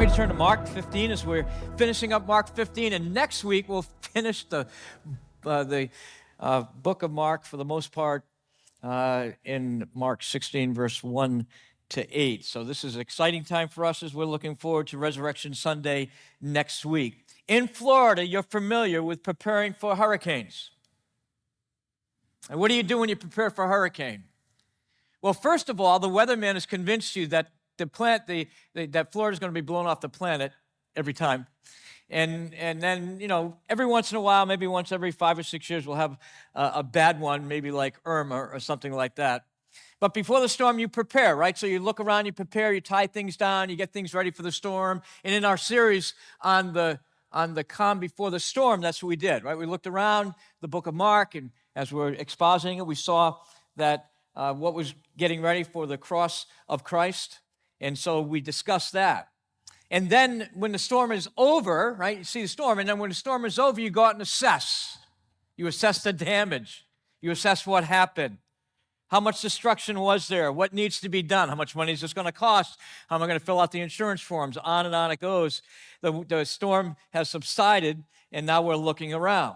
want you to turn to Mark 15 as we're finishing up Mark 15, and next week we'll finish the book of Mark for the most part in Mark 16, verse 1 to 8. So this is an exciting time for us as we're looking forward to Resurrection Sunday next week. In Florida, you're familiar with preparing for hurricanes. And what do you do when you prepare for a hurricane? Well, first of all, the weatherman has convinced you that that Florida is going to be blown off the planet every time. And then, every once in a while, maybe once every 5 or 6 years, we'll have a bad one, maybe like Irma or something like that. But before the storm, you prepare, right? So you look around, you prepare, you tie things down, you get things ready for the storm. And in our series on the calm before the storm, that's what we did, right? We looked around the book of Mark, and as we were expositing it, we saw that what was getting ready for the cross of Christ. And so we discussed that. And then when the storm is over, right, you see the storm, and then when the storm is over, you go out and assess. You assess the damage. You assess what happened. How much destruction was there? What needs to be done? How much money is this going to cost? How am I going to fill out the insurance forms? On and on it goes. The storm has subsided, and now we're looking around.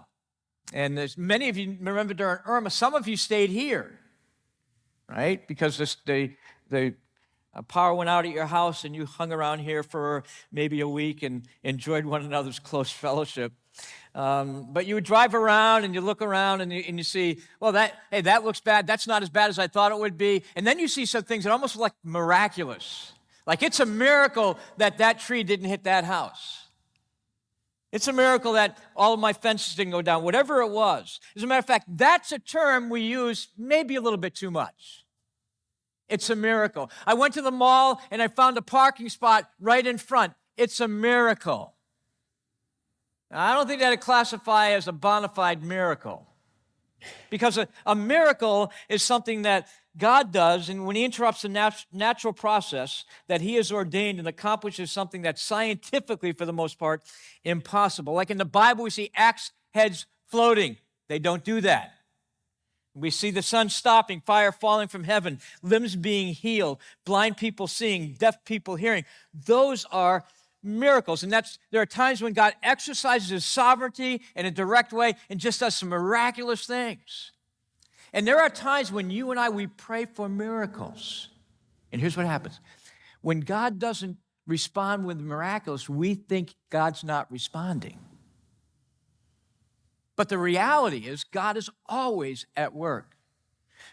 And there's many of you remember during Irma, some of you stayed here, right? Because the power went out at your house, and you hung around here for maybe a week and enjoyed one another's close fellowship. But you would drive around, and you look around, and you see, well, that looks bad. That's not as bad as I thought it would be. And then you see some things that almost look like miraculous. Like it's a miracle that tree didn't hit that house. It's a miracle that all of my fences didn't go down, whatever it was. As a matter of fact, that's a term we use maybe a little bit too much. It's a miracle. I went to the mall and I found a parking spot right in front. It's a miracle. Now, I don't think that'd classify as a bona fide miracle. Because a miracle is something that God does, and when he interrupts the natural process that he has ordained and accomplishes something that's scientifically, for the most part, impossible. Like in the Bible, we see axe heads floating. They don't do that. We see the sun stopping, fire falling from heaven, limbs being healed, blind people seeing, deaf people hearing. Those are miracles. And there are times when God exercises his sovereignty in a direct way and just does some miraculous things. And there are times when you and I, we pray for miracles. And here's what happens. When God doesn't respond with miraculous, we think God's not responding. But the reality is God is always at work.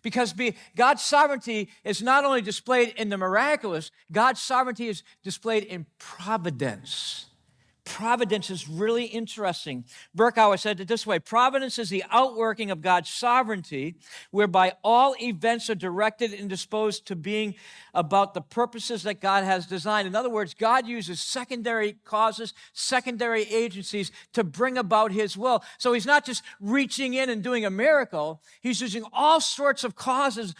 Because God's sovereignty is not only displayed in the miraculous, God's sovereignty is displayed in providence. Providence is really interesting. Berkouwer said it this way: providence is the outworking of God's sovereignty, whereby all events are directed and disposed to being about the purposes that God has designed. In other words, God uses secondary causes, secondary agencies to bring about his will. So he's not just reaching in and doing a miracle. He's using all sorts of causes,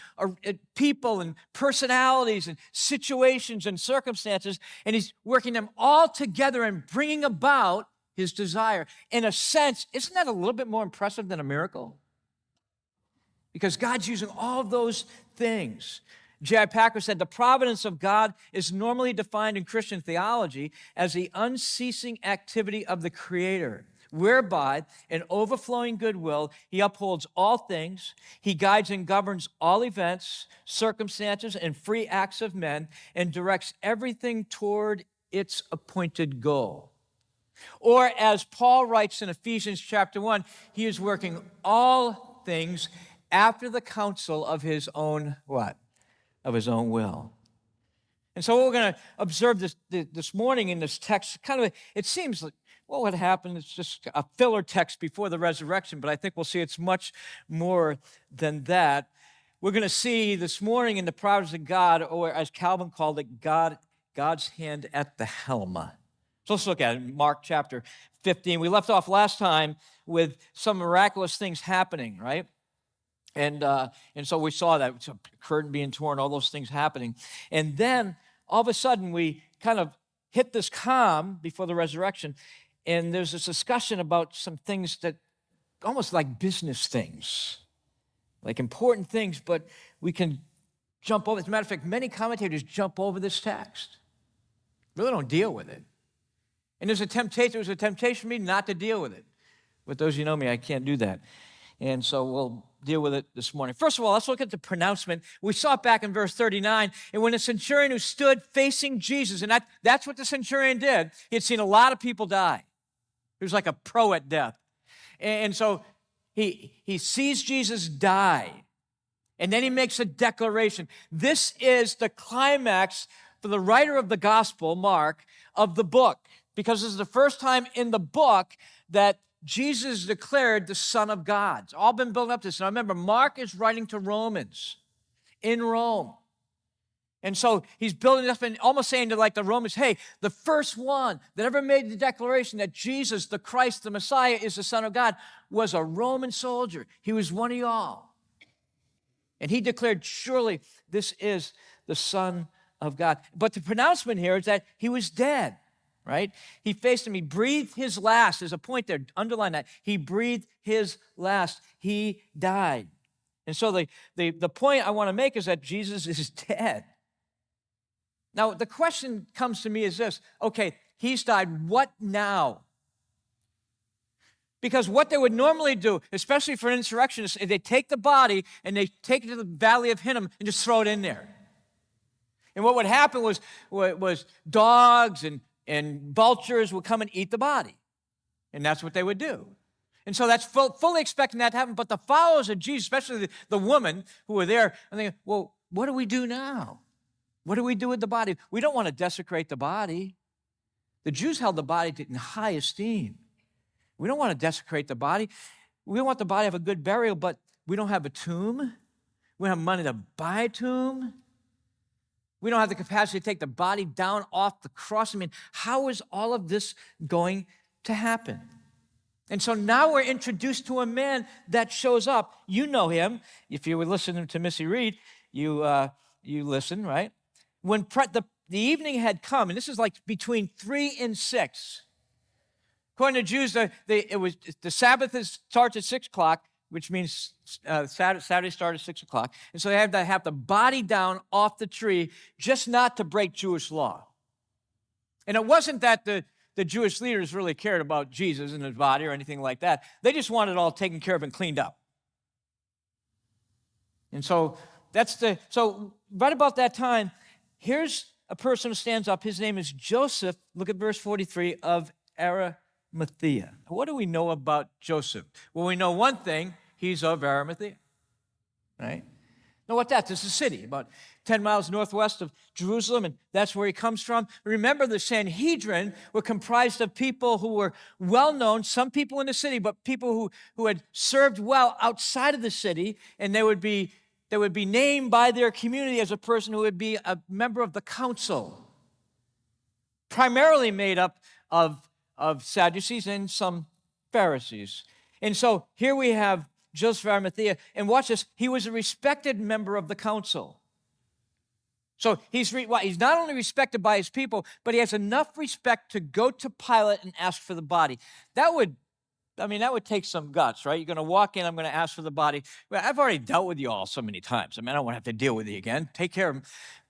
people and personalities and situations and circumstances, and he's working them all together and bringing about his desire. In a sense, isn't that a little bit more impressive than a miracle? Because God's using all of those things. J.I. Packer said, the providence of God is normally defined in Christian theology as the unceasing activity of the Creator, whereby in overflowing goodwill, he upholds all things, he guides and governs all events, circumstances, and free acts of men, and directs everything toward its appointed goal. Or as Paul writes in Ephesians chapter 1, he is working all things after the counsel of his own what? Of his own will. And so what we're going to observe this morning in this text, it seems like what would happen is just a filler text before the resurrection, but I think we'll see it's much more than that. We're going to see this morning in the providence of God, or as Calvin called it, God's hand at the helm. So let's look at it, Mark chapter 15. We left off last time with some miraculous things happening, right? And so we saw that, a curtain being torn, all those things happening. And then all of a sudden we kind of hit this calm before the resurrection, and there's this discussion about some things that almost like business things, like important things, but we can jump over. As a matter of fact, many commentators jump over this text. Really don't deal with it. And there's a temptation. It was a temptation for me not to deal with it. But those of you know me, I can't do that. And so we'll deal with it this morning. First of all, let's look at the pronouncement. We saw it back in verse 39. And when the centurion who stood facing Jesus, and that's what the centurion did, he had seen a lot of people die. He was like a pro at death. And so he sees Jesus die. And then he makes a declaration. This is the climax for the writer of the gospel, Mark, of the book. Because this is the first time in the book that Jesus is declared the Son of God. It's all been built up to this. Now remember, Mark is writing to Romans in Rome. And so he's building it up and almost saying to like the Romans, hey, the first one that ever made the declaration that Jesus, the Christ, the Messiah, is the Son of God was a Roman soldier. He was one of y'all. And he declared, surely this is the Son of God. But the pronouncement here is that he was dead, right? He faced him. He breathed his last. There's a point there. Underline that. He breathed his last. He died. And so the point I want to make is that Jesus is dead. Now, the question comes to me is this. Okay, he's died. What now? Because what they would normally do, especially for an insurrectionist, is they take the body and they take it to the Valley of Hinnom and just throw it in there. And what would happen was dogs and vultures would come and eat the body. And that's what they would do. And so that's fully expecting that to happen. But the followers of Jesus, especially the woman who were there, are thinking, well, what do we do now? What do we do with the body? We don't want to desecrate the body. The Jews held the body in high esteem. We don't want to desecrate the body. We want the body to have a good burial, but we don't have a tomb. We don't have money to buy a tomb. We don't have the capacity to take the body down off the cross. I mean, how is all of this going to happen? And so now we're introduced to a man that shows up. You know him. If you were listening to Missy Reed, you listen, right? When the evening had come, and this is like between 3 and 6. According to Jews, the Sabbath starts at 6 o'clock, which means Saturday started at 6 o'clock. And so they had to have the body down off the tree just not to break Jewish law. And it wasn't that the Jewish leaders really cared about Jesus and his body or anything like that. They just wanted it all taken care of and cleaned up. And so so right about that time, here's a person who stands up. His name is Joseph. Look at verse 43 of Arimathea. What do we know about Joseph? Well, we know one thing. He's of Arimathea, right? Now, what that? This is a city about 10 miles northwest of Jerusalem, and that's where he comes from. Remember, the Sanhedrin were comprised of people who were well-known, some people in the city, but people who had served well outside of the city, and they would be named by their community as a person who would be a member of the council, primarily made up of Sadducees and some Pharisees. And so here we have Joseph of Arimathea, and watch this, he was a respected member of the council. So he's not only respected by his people, but he has enough respect to go to Pilate and ask for the body. That would take some guts, right? You're going to walk in, I'm going to ask for the body. Well, I've already dealt with you all so many times. I don't want to have to deal with you again. Take care of him.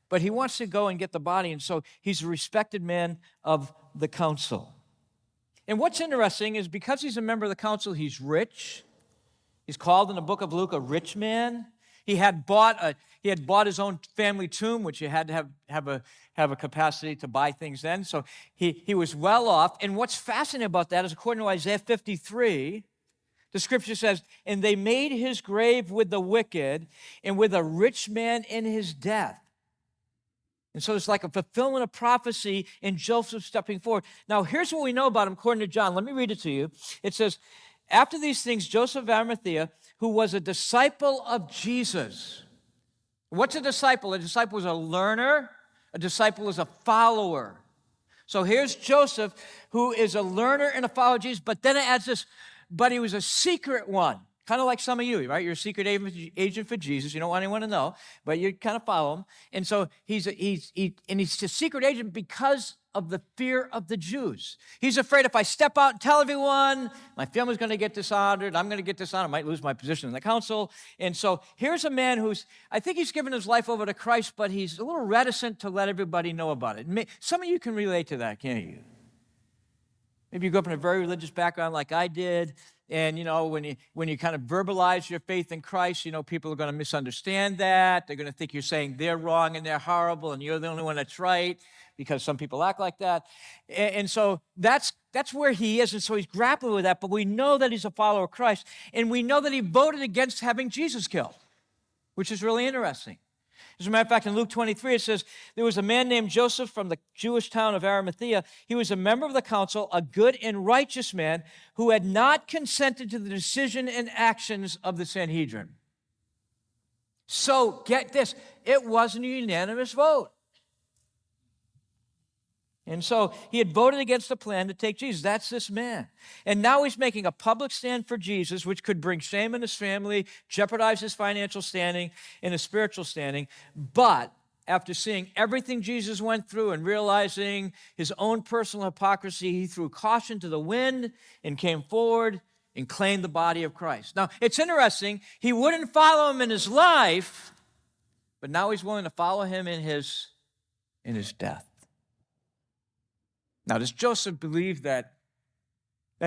But he wants to go and get the body, and so he's a respected man of the council. And what's interesting is because he's a member of the council, he's rich. He's called in the book of Luke a rich man. He had bought his own family tomb, which you had to have a capacity to buy things then. So he was well off. And what's fascinating about that is, according to Isaiah 53, the scripture says, "And they made his grave with the wicked and with a rich man in his death." And so it's like a fulfillment of prophecy in Joseph stepping forward. Now, here's what we know about him according to John. Let me read it to you. It says, "After these things, Joseph of Arimathea, who was a disciple of Jesus." What's a disciple? A disciple is a learner. A disciple is a follower. So here's Joseph, who is a learner and a follower of Jesus, but then it adds this, but he was a secret one. kind of like some of you, right? You're a secret agent for Jesus. You don't want anyone to know, but you kind of follow him. And so he's a secret agent because of the fear of the Jews. He's afraid if I step out and tell everyone, my family's going to get dishonored, I'm going to get dishonored, I might lose my position in the council. And so here's a man I think he's given his life over to Christ, but he's a little reticent to let everybody know about it. Some of you can relate to that, can't you? Maybe you grew up in a very religious background like I did, and, when you kind of verbalize your faith in Christ, people are going to misunderstand that. They're going to think you're saying they're wrong and they're horrible and you're the only one that's right, because some people act like that. And so that's where he is, and so he's grappling with that, but we know that he's a follower of Christ, and we know that he voted against having Jesus killed, which is really interesting. As a matter of fact, in Luke 23, it says, there was a man named Joseph from the Jewish town of Arimathea. He was a member of the council, a good and righteous man who had not consented to the decision and actions of the Sanhedrin. So, get this, it wasn't a unanimous vote. And so he had voted against the plan to take Jesus. That's this man. And now he's making a public stand for Jesus, which could bring shame on his family, jeopardize his financial standing and his spiritual standing. But after seeing everything Jesus went through and realizing his own personal hypocrisy, he threw caution to the wind and came forward and claimed the body of Christ. Now, it's interesting. He wouldn't follow him in his life, but now he's willing to follow him in his death. Now, does Joseph believe that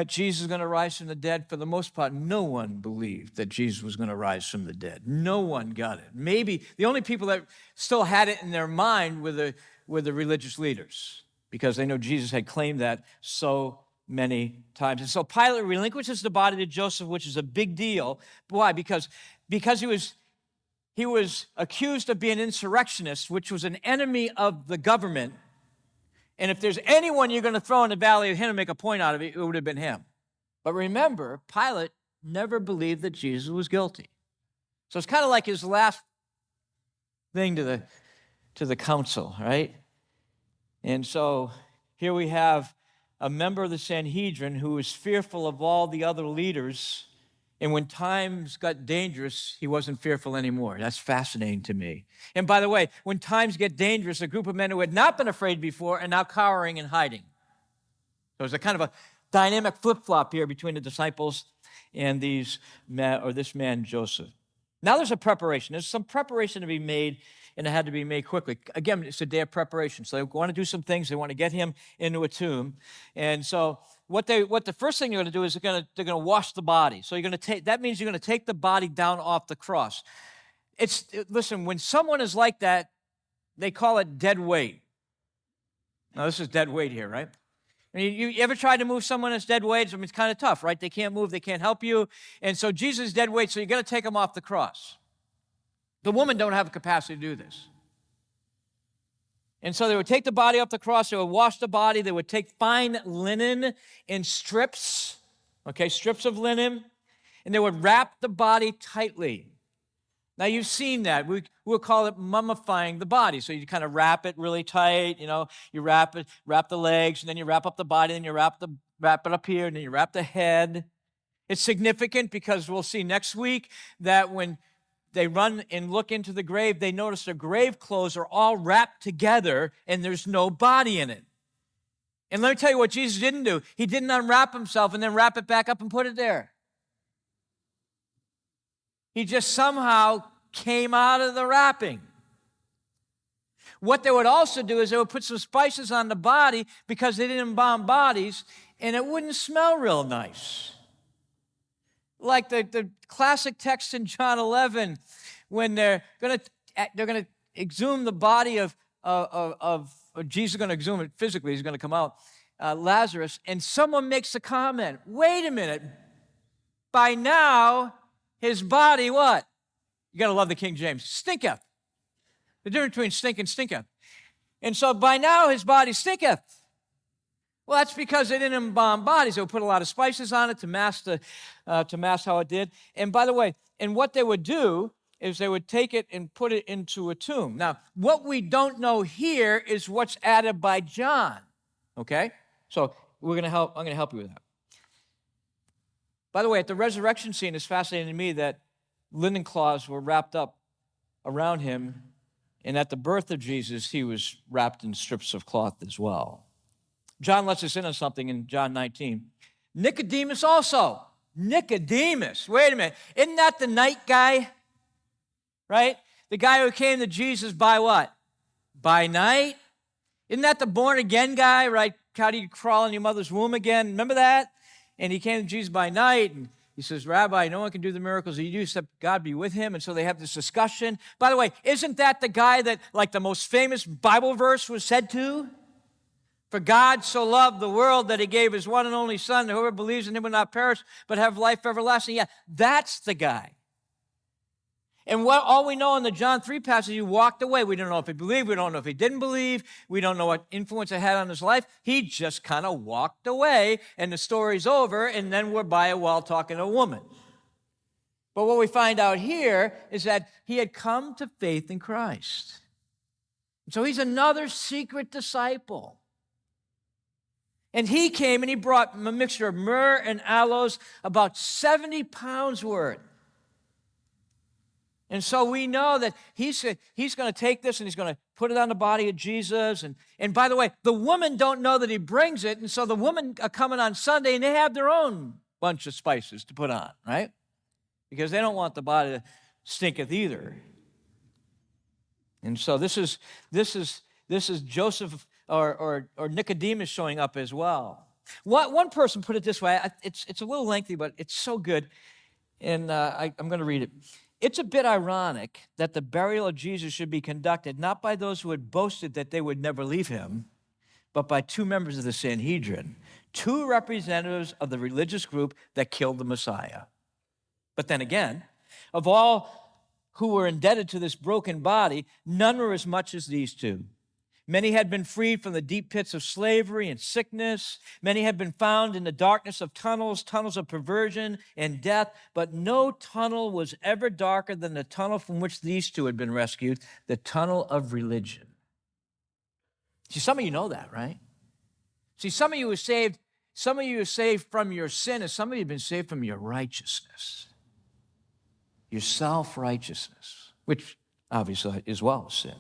Jesus is going to rise from the dead? For the most part, no one believed that Jesus was going to rise from the dead. No one got it. Maybe the only people that still had it in their mind were the religious leaders, because they know Jesus had claimed that so many times. And so Pilate relinquishes the body to Joseph, which is a big deal. Why? Because he was accused of being an insurrectionist, which was an enemy of the government. And if there's anyone you're going to throw in the valley of him and make a point out of it, it would have been him. But remember, Pilate never believed that Jesus was guilty. So it's kind of like his last thing to the council, right? And so here we have a member of the Sanhedrin who was fearful of all the other leaders, and when times got dangerous, he wasn't fearful anymore. That's fascinating to me. And by the way, when times get dangerous, a group of men who had not been afraid before are now cowering and hiding. So there's a kind of a dynamic flip-flop here between the disciples and this man, Joseph. Now there's a preparation. There's some preparation to be made, and it had to be made quickly. Again, it's a day of preparation. So they want to do some things. They want to get him into a tomb. And so what the first thing you're going to do is they're going to wash the body. So that means you're going to take the body down off the cross. Listen, when someone is like that, they call it dead weight. Now this is dead weight here, right? I mean, you ever tried to move someone that's dead weight? I mean, it's kind of tough, right? They can't move, they can't help you. And so Jesus is dead weight, so you got to take him off the cross. The women don't have the capacity to do this. And so they would take the body off the cross, they would wash the body, they would take fine linen in strips, strips of linen, and they would wrap the body tightly. Now, you've seen that. We'll call it mummifying the body. So you kind of wrap it really tight, you wrap the legs, and then you wrap up the body, and you wrap it up here, and then you wrap the head. It's significant because we'll see next week that when they run and look into the grave, they notice their grave clothes are all wrapped together and there's no body in it. And let me tell you what Jesus didn't do. He didn't unwrap himself and then wrap it back up and put it there. He just somehow came out of the wrapping. What they would also do is they would put some spices on the body because they didn't embalm bodies, and it wouldn't smell real nice. Like the classic text in John 11, when they're going to exhume the body of Jesus is going to exhume it physically. He's going to come out, Lazarus, and someone makes a comment. Wait a minute. By now, his body, what? You got to love the King James. Stinketh. The difference between stink and stinketh. And so by now, his body stinketh. Well, that's because they didn't embalm bodies. They would put a lot of spices on it to mask how it did. And by the way, what they would do is they would take it and put it into a tomb. Now, what we don't know here is what's added by John. Okay? So I'm going to help you with that. By the way, at the resurrection scene, it's fascinating to me that linen cloths were wrapped up around him, and at the birth of Jesus, he was wrapped in strips of cloth as well. John lets us in on something in John 19. Nicodemus also. Nicodemus. Wait a minute. Isn't that the night guy? Right? The guy who came to Jesus by what? By night? Isn't that the born-again guy, right? How do you crawl in your mother's womb again? Remember that? And he came to Jesus by night, and he says, Rabbi, no one can do the miracles that you do except God be with him. And so they have this discussion. By the way, isn't that the guy that, like, the most famous Bible verse was said to? For God so loved the world that he gave his one and only Son, that whoever believes in him will not perish, but have life everlasting. Yeah, that's the guy. And all we know in the John 3 passage, he walked away. We don't know if he believed. We don't know if he didn't believe. We don't know what influence it had on his life. He just kind of walked away, and the story's over, and then we're by a well talking to a woman. But what we find out here is that he had come to faith in Christ. So he's another secret disciple. And he came and he brought a mixture of myrrh and aloes, about 70 pounds worth. And so we know that he's going to take this and he's going to put it on the body of Jesus. And by the way, the women don't know that he brings it. And so the women are coming on Sunday and they have their own bunch of spices to put on, right? Because they don't want the body to stinketh either. And so this is Joseph or Nicodemus showing up as well. One person put it this way. It's a little lengthy, but it's so good. And I'm going to read it. It's a bit ironic that the burial of Jesus should be conducted not by those who had boasted that they would never leave him, but by two members of the Sanhedrin, two representatives of the religious group that killed the Messiah. But then again, of all who were indebted to this broken body, none were as much as these two. Many had been freed from the deep pits of slavery and sickness. Many had been found in the darkness of tunnels of perversion and death. But no tunnel was ever darker than the tunnel from which these two had been rescued, the tunnel of religion. See, some of you know that, right? See, some of you are saved from your sin, and some of you have been saved from your righteousness, your self-righteousness, which obviously is well sin.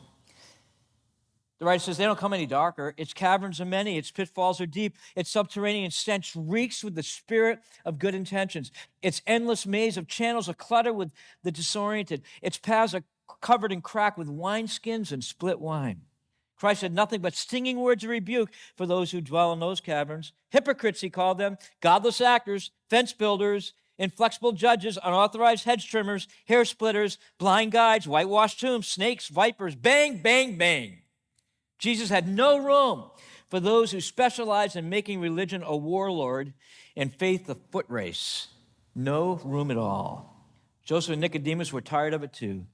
The writer says, they don't come any darker. Its caverns are many. Its pitfalls are deep. Its subterranean stench reeks with the spirit of good intentions. Its endless maze of channels are cluttered with the disoriented. Its paths are covered and cracked with wineskins and split wine. Christ had nothing but stinging words of rebuke for those who dwell in those caverns. Hypocrites, he called them, godless actors, fence builders, inflexible judges, unauthorized hedge trimmers, hair splitters, blind guides, whitewashed tombs, snakes, vipers, bang, bang, bang. Jesus had no room for those who specialized in making religion a warlord and faith a foot race. No room at all. Joseph and Nicodemus were tired of it too.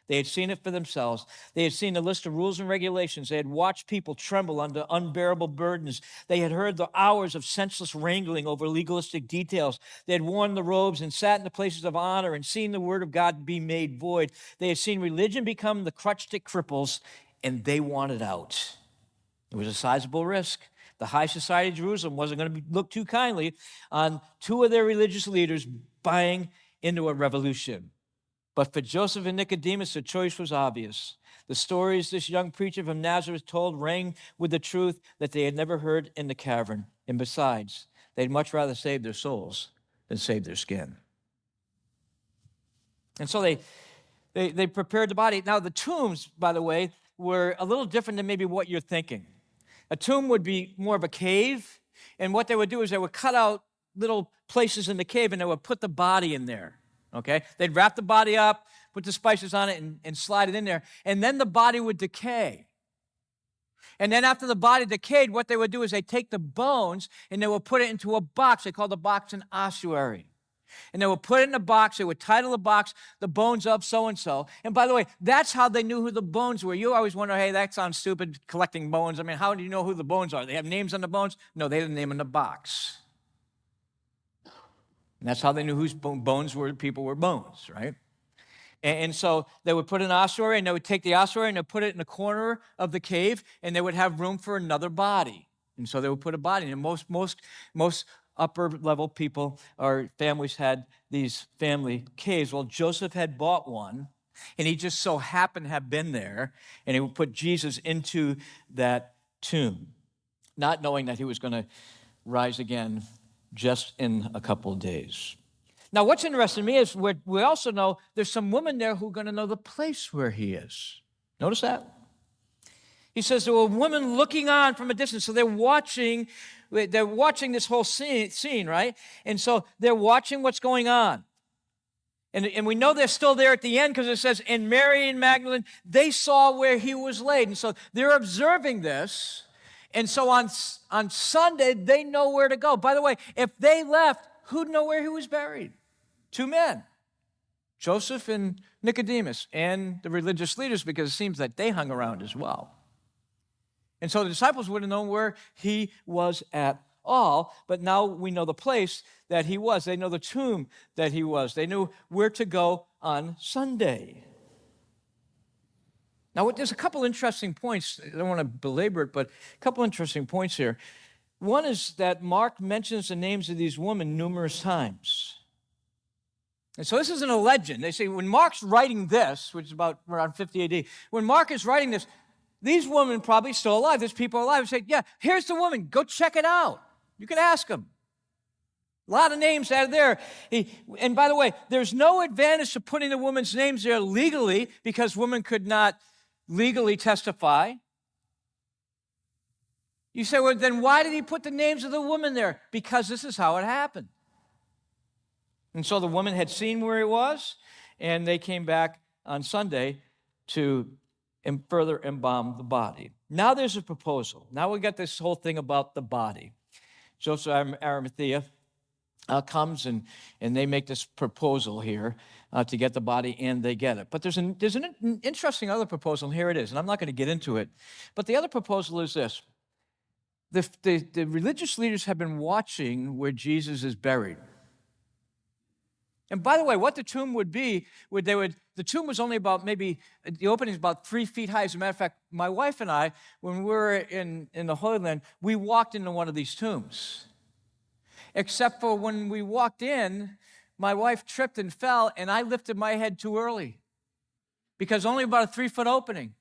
They had seen it for themselves. They had seen the list of rules and regulations. They had watched people tremble under unbearable burdens. They had heard the hours of senseless wrangling over legalistic details. They had worn the robes and sat in the places of honor and seen the word of God be made void. They had seen religion become the crutch-stick cripples, and they wanted out. It was a sizable risk. The high society of Jerusalem wasn't going to look too kindly on two of their religious leaders buying into a revolution. But for Joseph and Nicodemus, the choice was obvious. The stories this young preacher from Nazareth told rang with the truth that they had never heard in the cavern. And besides, they'd much rather save their souls than save their skin. And so they prepared the body. Now, the tombs, by the way, were a little different than maybe what you're thinking. A tomb would be more of a cave, and what they would do is they would cut out little places in the cave, and they would put the body in there, okay? They'd wrap the body up, put the spices on it, and slide it in there, and then the body would decay. And then after the body decayed, what they would do is they'd take the bones, and they would put it into a box. They called the box an ossuary. And they would put it in a box. They would title the box, the bones of so-and-so. And by the way, that's how they knew who the bones were. You always wonder, hey, that sounds stupid, collecting bones. I mean, how do you know who the bones are? They have names on the bones? No, they had a name in the box. And that's how they knew whose bones were, people were bones, right? And so they would put an ossuary, and they would take the ossuary, and they'd put it in a corner of the cave, and they would have room for another body. And so they would put a body in. And most upper level people or families had these family caves. Well, Joseph had bought one, and he just so happened to have been there, and he would put Jesus into that tomb, not knowing that he was going to rise again just in a couple of days. Now, what's interesting to me is we also know there's some women there who are going to know the place where he is. Notice that? He says there were women looking on from a distance. So they're watching this whole scene, right? And so they're watching what's going on. And we know they're still there at the end because it says, and Mary and Magdalene, they saw where he was laid. And so they're observing this. And so on Sunday, they know where to go. By the way, if they left, who'd know where he was buried? Two men, Joseph and Nicodemus, and the religious leaders, because it seems that they hung around as well. And so the disciples wouldn't know where he was at all, but now we know the place that he was. They know the tomb that he was. They knew where to go on Sunday. Now, there's a couple interesting points. I don't want to belabor it, but a couple interesting points here. One is that Mark mentions the names of these women numerous times. And so this isn't a legend. They say when Mark's writing this, which is about around 50 AD, when Mark is writing this, these women probably still alive. There's people alive who say, yeah, here's the woman. Go check it out. You can ask them. A lot of names out of there. And by the way, there's no advantage to putting the woman's names there legally because women could not legally testify. You say, well, then why did he put the names of the women there? Because this is how it happened. And so the woman had seen where he was, and they came back on Sunday to further embalm the body. Now there's a proposal. Now we got this whole thing about the body. Joseph of Arimathea comes and they make this proposal here to get the body, and they get it. But there's an interesting other proposal, and here it is. And I'm not going to get into it. But the other proposal is this. The religious leaders have been watching where Jesus is buried. And by the way, what the tomb would be, the tomb was only about the opening is about 3 feet high. As a matter of fact, my wife and I, when we were in the Holy Land, we walked into one of these tombs. Except for when we walked in, my wife tripped and fell, and I lifted my head too early because only about a 3-foot opening.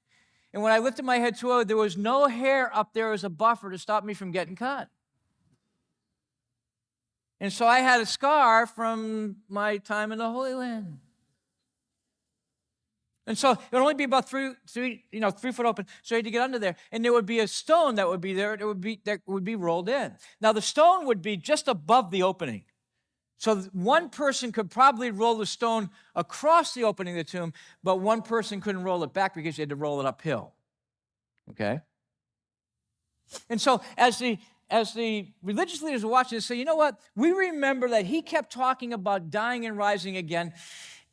And when I lifted my head too early, there was no hair up there as a buffer to stop me from getting cut. And so I had a scar from my time in the Holy Land. And so it would only be about 3 foot open. So you had to get under there. And there would be a stone that would be there that would be rolled in. Now the stone would be just above the opening. So one person could probably roll the stone across the opening of the tomb, but one person couldn't roll it back because you had to roll it uphill. Okay? And so as the religious leaders were watching, they say, you know what? We remember that he kept talking about dying and rising again.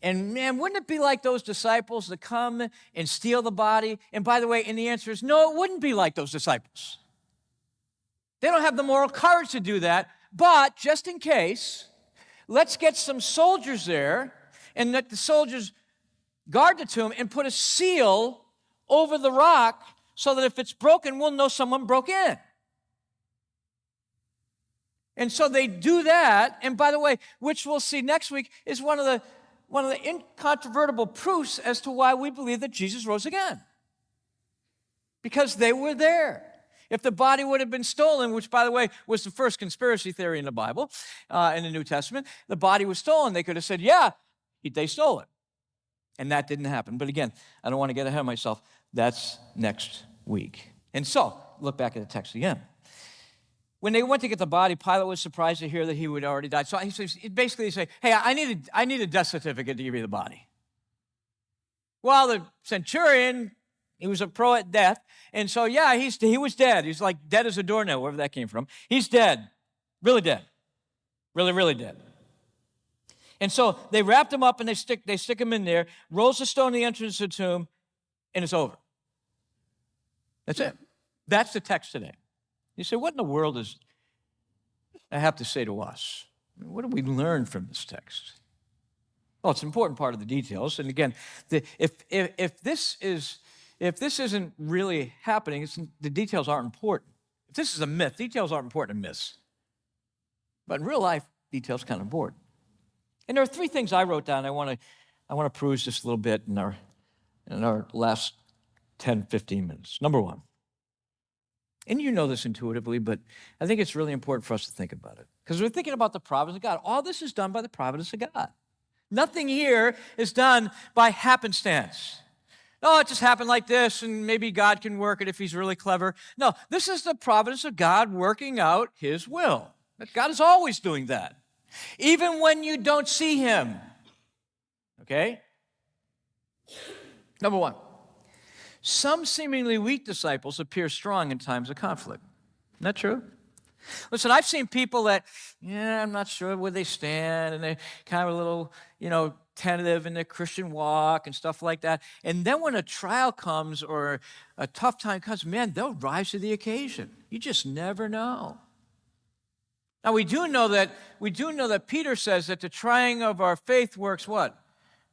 And man, wouldn't it be like those disciples that come and steal the body? And by the way, and the answer is no, it wouldn't be like those disciples. They don't have the moral courage to do that. But just in case, let's get some soldiers there and let the soldiers guard the tomb and put a seal over the rock so that if it's broken, we'll know someone broke in. And so they do that, and by the way, which we'll see next week, is one of the incontrovertible proofs as to why we believe that Jesus rose again. Because they were there. If the body would have been stolen, which, by the way, was the first conspiracy theory in the Bible, in the New Testament, the body was stolen. They could have said, yeah, they stole it. And that didn't happen. But again, I don't want to get ahead of myself. That's next week. And so, look back at the text again. When they went to get the body, Pilate was surprised to hear that he had already died. So he says, basically, he said, hey, I need a death certificate to give you the body. Well, the centurion, he was a pro at death. And so, yeah, he was dead. He's like dead as a doornail, wherever that came from. He's dead. Really dead. Really, really dead. And so they wrapped him up and they stick him in there, rolls the stone in the entrance of the tomb, and it's over. That's it. That's the text today. You say, what in the world does I have to say to us? What do we learn from this text? Well, it's an important part of the details. And again, if this isn't really happening, the details aren't important. If this is a myth, details aren't important in myths. But in real life, details kind of bored. And there are three things I wrote down I want to peruse just a little bit in our last 10, 15 minutes. Number one, and you know this intuitively, but I think it's really important for us to think about it. Because we're thinking about the providence of God. All this is done by the providence of God. Nothing here is done by happenstance. Oh, it just happened like this, and maybe God can work it if he's really clever. No, this is the providence of God working out his will. God is always doing that, even when you don't see him. Okay? Number one, some seemingly weak disciples appear strong in times of conflict. Isn't that true? Listen, I've seen people that, I'm not sure where they stand, and they're kind of a little, tentative in their Christian walk and stuff like that. And then when a trial comes or a tough time comes, man, they'll rise to the occasion. You just never know. Now, we do know that Peter says that the trying of our faith works what?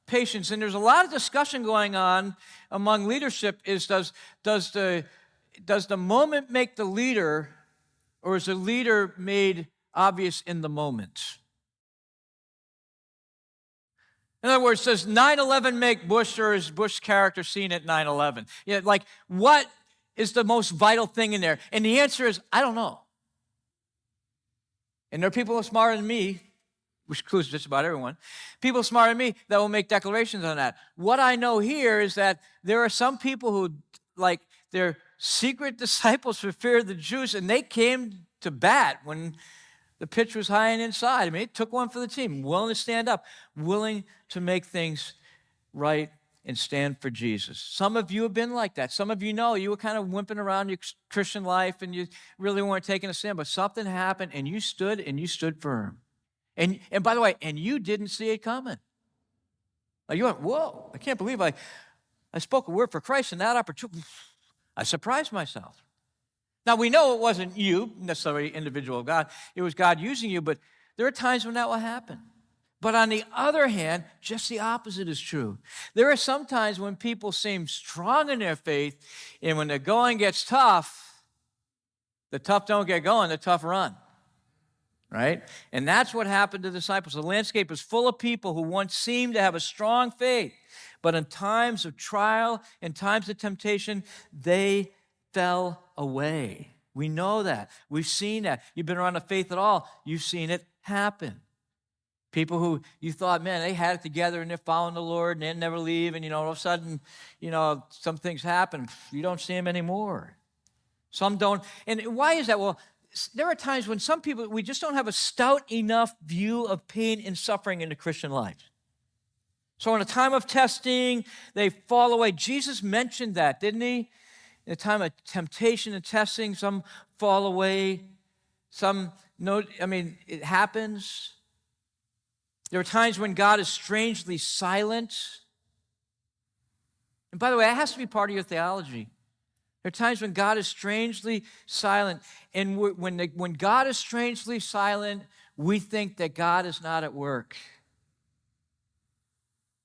Patience. And there's a lot of discussion going on among leadership does the moment make the leader, or is the leader made obvious in the moment? In other words, does 9/11 make Bush, or is Bush's character seen at 9/11? What is the most vital thing in there? And the answer is, I don't know. And there are people smarter than me, which includes just about everyone, people smarter than me that will make declarations on that. What I know here is that there are some people who, they're secret disciples for fear of the Jews, and they came to bat when the pitch was high and inside. I mean, it took one for the team, willing to stand up, willing to make things right and stand for Jesus. Some of you have been like that. Some of you know you were kind of wimping around your Christian life and you really weren't taking a stand, but something happened and you stood firm. And by the way, and you didn't see it coming. You went, whoa, I can't believe I spoke a word for Christ in that opportunity. I surprised myself. Now, we know it wasn't you, necessarily individual of God. It was God using you, but there are times when that will happen. But on the other hand, just the opposite is true. There are some times when people seem strong in their faith, and when the going gets tough, the tough don't get going, the tough run. Right? And that's what happened to the disciples. The landscape is full of people who once seemed to have a strong faith, but in times of trial and times of temptation, they fell away. We know that. We've seen that. You've been around the faith at all. You've seen it happen. People who you thought, man, they had it together and they're following the Lord and they never leave. And, all of a sudden, some things happen. You don't see them anymore. Some don't. And why is that? Well, there are times when some people, we just don't have a stout enough view of pain and suffering in the Christian life. So in a time of testing, they fall away. Jesus mentioned that, didn't he? In a time of temptation and testing, some fall away. It happens. There are times when God is strangely silent. And by the way, that has to be part of your theology. There are times when God is strangely silent. And when God is strangely silent, we think that God is not at work.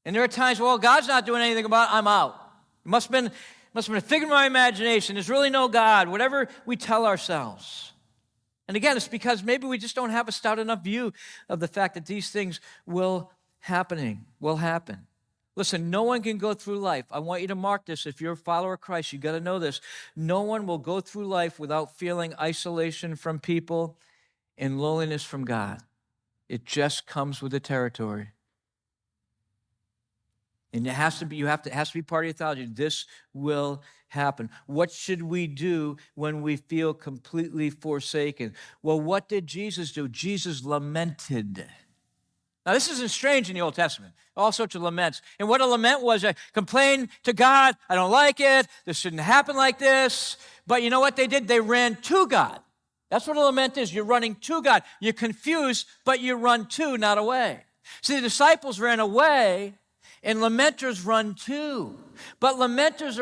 And there are times, well, God's not doing anything about it, I'm out. It must have been a figment of my imagination. There's really no God, whatever we tell ourselves. And again, it's because maybe we just don't have a stout enough view of the fact that these things will happen. Listen, no one can go through life. I want you to mark this. If you're a follower of Christ, you got to know this. No one will go through life without feeling isolation from people and loneliness from God. It just comes with the territory. And it has to be part of your theology. This will happen. What should we do when we feel completely forsaken? Well, what did Jesus do? Jesus lamented. Now, this isn't strange in the Old Testament. All sorts of laments. And what a lament was, I complained to God, I don't like it, this shouldn't happen like this. But you know what they did? They ran to God. That's what a lament is. You're running to God. You're confused, but you run to, not away. See, the disciples ran away, and lamenters run too. But lamenters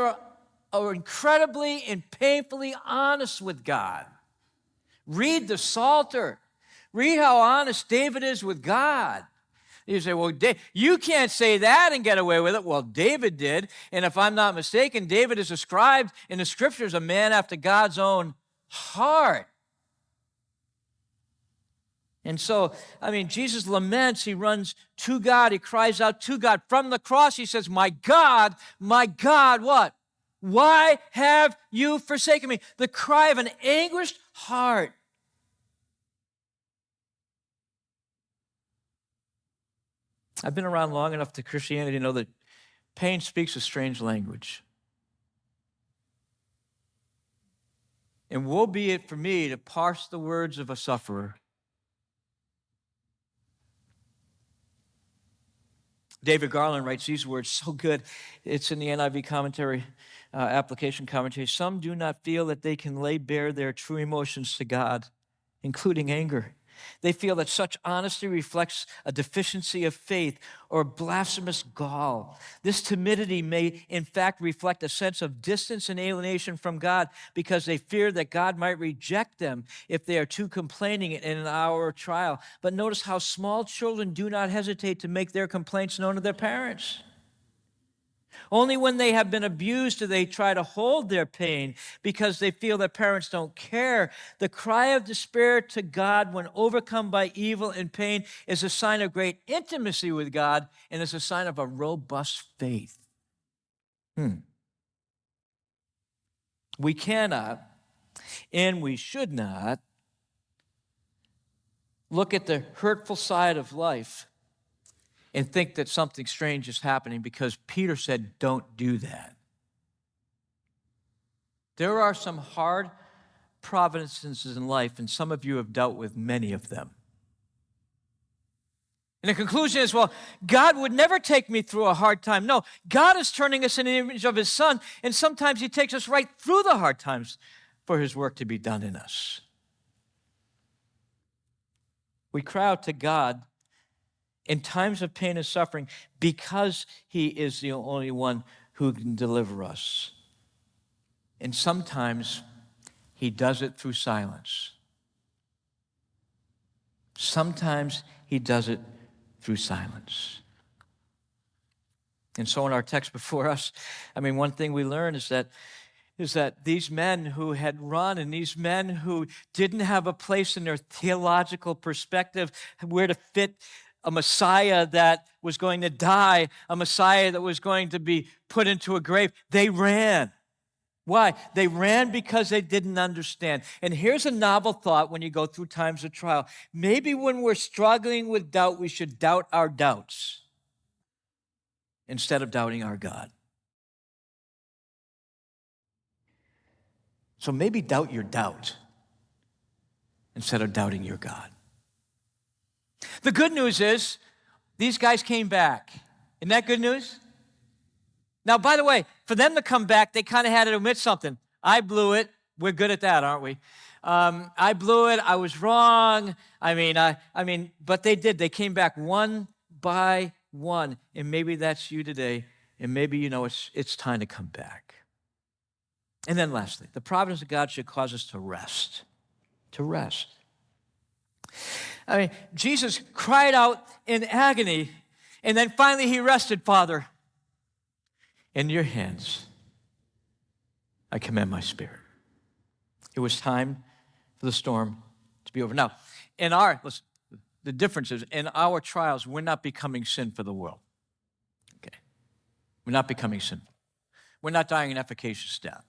are incredibly and painfully honest with God. Read the Psalter. Read how honest David is with God. You say, well, you can't say that and get away with it. Well, David did. And if I'm not mistaken, David is described in the Scriptures as a man after God's own heart. And so, Jesus laments. He runs to God. He cries out to God. From the cross, he says, my God, what? Why have you forsaken me? The cry of an anguished heart. I've been around long enough to Christianity to know that pain speaks a strange language. And woe be it for me to parse the words of a sufferer. David Garland writes these words so good. It's in the NIV commentary, application commentary. Some do not feel that they can lay bare their true emotions to God, including anger. They feel that such honesty reflects a deficiency of faith or blasphemous gall. This timidity may, in fact, reflect a sense of distance and alienation from God because they fear that God might reject them if they are too complaining in an hour of trial. But notice how small children do not hesitate to make their complaints known to their parents. Only when they have been abused do they try to hold their pain because they feel their parents don't care. The cry of despair to God when overcome by evil and pain is a sign of great intimacy with God and is a sign of a robust faith. We cannot and we should not look at the hurtful side of life and think that something strange is happening because Peter said, don't do that. There are some hard providences in life, and some of you have dealt with many of them. And the conclusion is, well, God would never take me through a hard time. No, God is turning us in the image of his Son, and sometimes he takes us right through the hard times for his work to be done in us. We cry out to God in times of pain and suffering because he is the only one who can deliver us. And sometimes he does it through silence. Sometimes he does it through silence. And so in our text before us, one thing we learn is that these men who had run and these men who didn't have a place in their theological perspective where to fit a Messiah that was going to die, a Messiah that was going to be put into a grave, they ran. Why? They ran because they didn't understand. And here's a novel thought when you go through times of trial. Maybe when we're struggling with doubt, we should doubt our doubts instead of doubting our God. So maybe doubt your doubt instead of doubting your God. The good news is these guys came back. Isn't that good news? Now, by the way, for them to come back, they kind of had to admit something. I blew it. We're good at that, aren't we? I blew it. I was wrong. But they did. They came back one by one. And maybe that's you today. And maybe it's time to come back. And then lastly, the providence of God should cause us to rest. To rest. Jesus cried out in agony, and then finally he rested. Father, in your hands I commend my spirit. It was time for the storm to be over. Now, the difference is in our trials, we're not becoming sin for the world. Okay? We're not becoming sinful. We're not dying an efficacious death.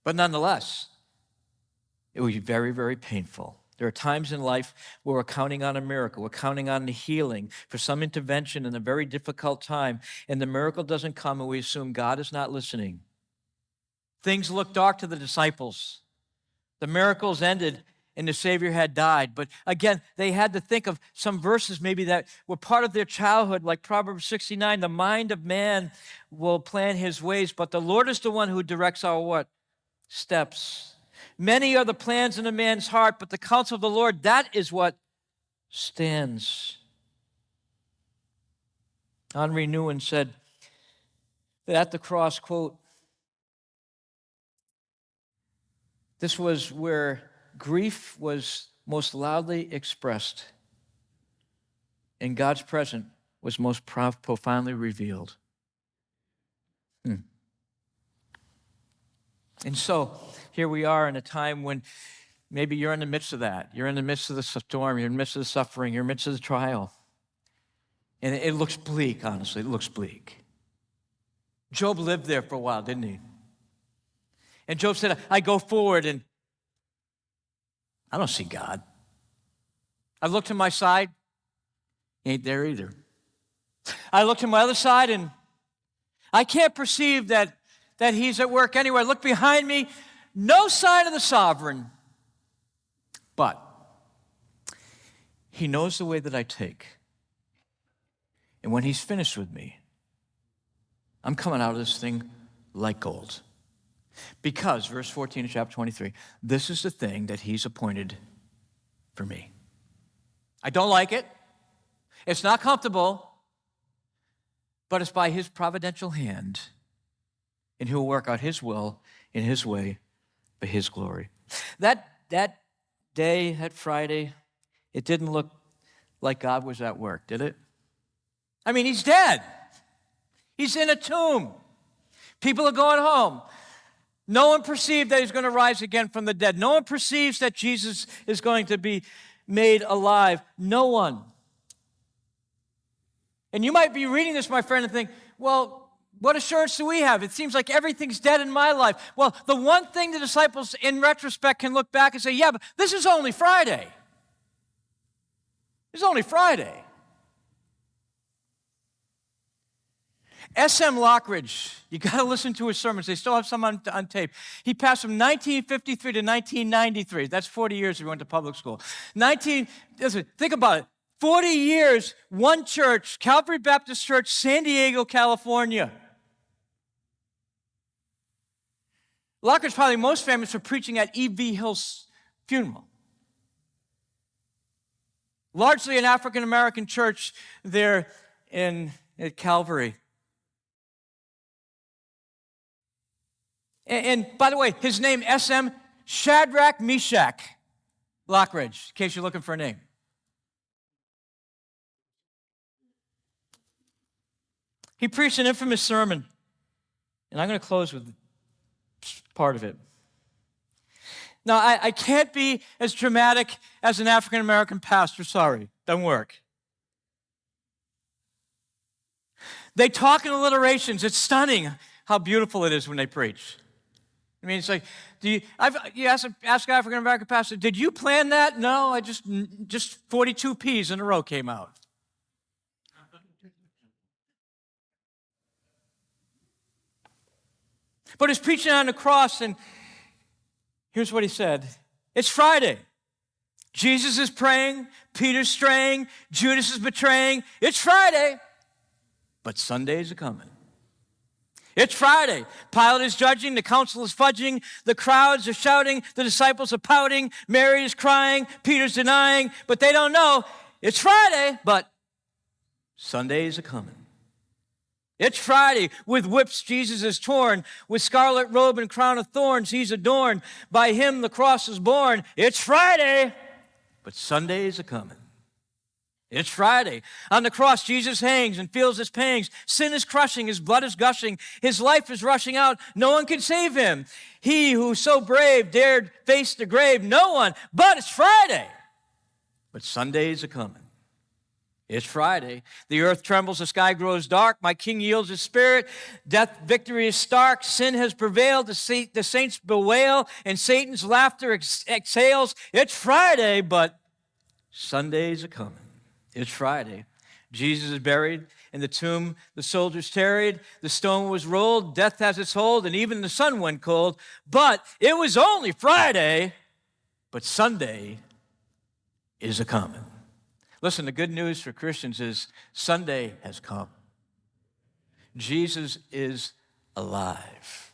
But nonetheless, it will be very, very painful. There are times in life where we're counting on a miracle. We're counting on the healing for some intervention in a very difficult time, and the miracle doesn't come, and we assume God is not listening. Things look dark to the disciples. The miracles ended, and the Savior had died. But again, they had to think of some verses maybe that were part of their childhood, like Proverbs 69, the mind of man will plan his ways, but the Lord is the one who directs our what? Steps. Many are the plans in a man's heart, but the counsel of the Lord, that is what stands. Henri Nouwen said that at the cross, quote, this was where grief was most loudly expressed and God's presence was most profoundly revealed. And so, here we are in a time when Maybe you're in the midst of that. You're in the midst of the storm. You're in the midst of the suffering. You're in the midst of the trial. And it looks bleak, honestly. It looks bleak. Job lived there for a while, didn't he? And Job said, I go forward and I don't see God. I look to my side, he ain't there either. I look to my other side and I can't perceive that he's at work anywhere. I look behind me, no sign of the sovereign. But he knows the way that I take. And when he's finished with me, I'm coming out of this thing like gold. Because, verse 14 of chapter 23, this is the thing that he's appointed for me. I don't like it. It's not comfortable. But it's by his providential hand. And he'll work out his will in his way for his glory. That day, that Friday, it didn't look like God was at work, did it? I mean, he's dead. He's in a tomb. People are going home. No one perceived that he's going to rise again from the dead. No one perceives that Jesus is going to be made alive. No one. And you might be reading this, my friend, and think, well, what assurance do we have? It seems like everything's dead in my life. Well, the one thing the disciples, in retrospect, can look back and say, yeah, but this is only Friday. It's only Friday. S.M. Lockridge, you got to listen to his sermons. They still have some on tape. He passed from 1953 to 1993. That's 40 years he went to public school. Listen, think about it. 40 years, one church, Calvary Baptist Church, San Diego, California. Lockridge probably most famous for preaching at E.V. Hill's funeral. Largely an African-American church there at Calvary. And by the way, his name, S.M. Shadrach Meshach Lockridge, in case you're looking for a name. He preached an infamous sermon, and I'm going to close with part of it. Now, I can't be as dramatic as an African-American pastor. Sorry, doesn't work. They talk in alliterations. It's stunning how beautiful it is when they preach. I mean, it's like, you ask an African-American pastor, did you plan that? No, I just 42 P's in a row came out. But he's preaching on the cross, and here's what he said. It's Friday. Jesus is praying, Peter's straying, Judas is betraying. It's Friday, but Sundays are coming. It's Friday. Pilate is judging, the council is fudging, the crowds are shouting, the disciples are pouting, Mary is crying, Peter's denying, but they don't know. It's Friday, but Sundays are coming. It's Friday. With whips Jesus is torn, with scarlet robe and crown of thorns he's adorned. By him the cross is borne. It's Friday, but Sundays are coming. It's Friday. On the cross, Jesus hangs and feels his pangs. Sin is crushing. His blood is gushing. His life is rushing out. No one can save him. He who so brave dared face the grave. No one. But it's Friday. But Sundays are coming. It's Friday. The earth trembles. The sky grows dark. My King yields his spirit. Death victory is stark. Sin has prevailed. The saints bewail. And Satan's laughter exhales. It's Friday, but Sundays are coming. It's Friday. Jesus is buried in the tomb. The soldiers tarried. The stone was rolled. Death has its hold, and even the sun went cold. But it was only Friday, but Sunday is a-coming. Listen, the good news for Christians is Sunday has come. Jesus is alive.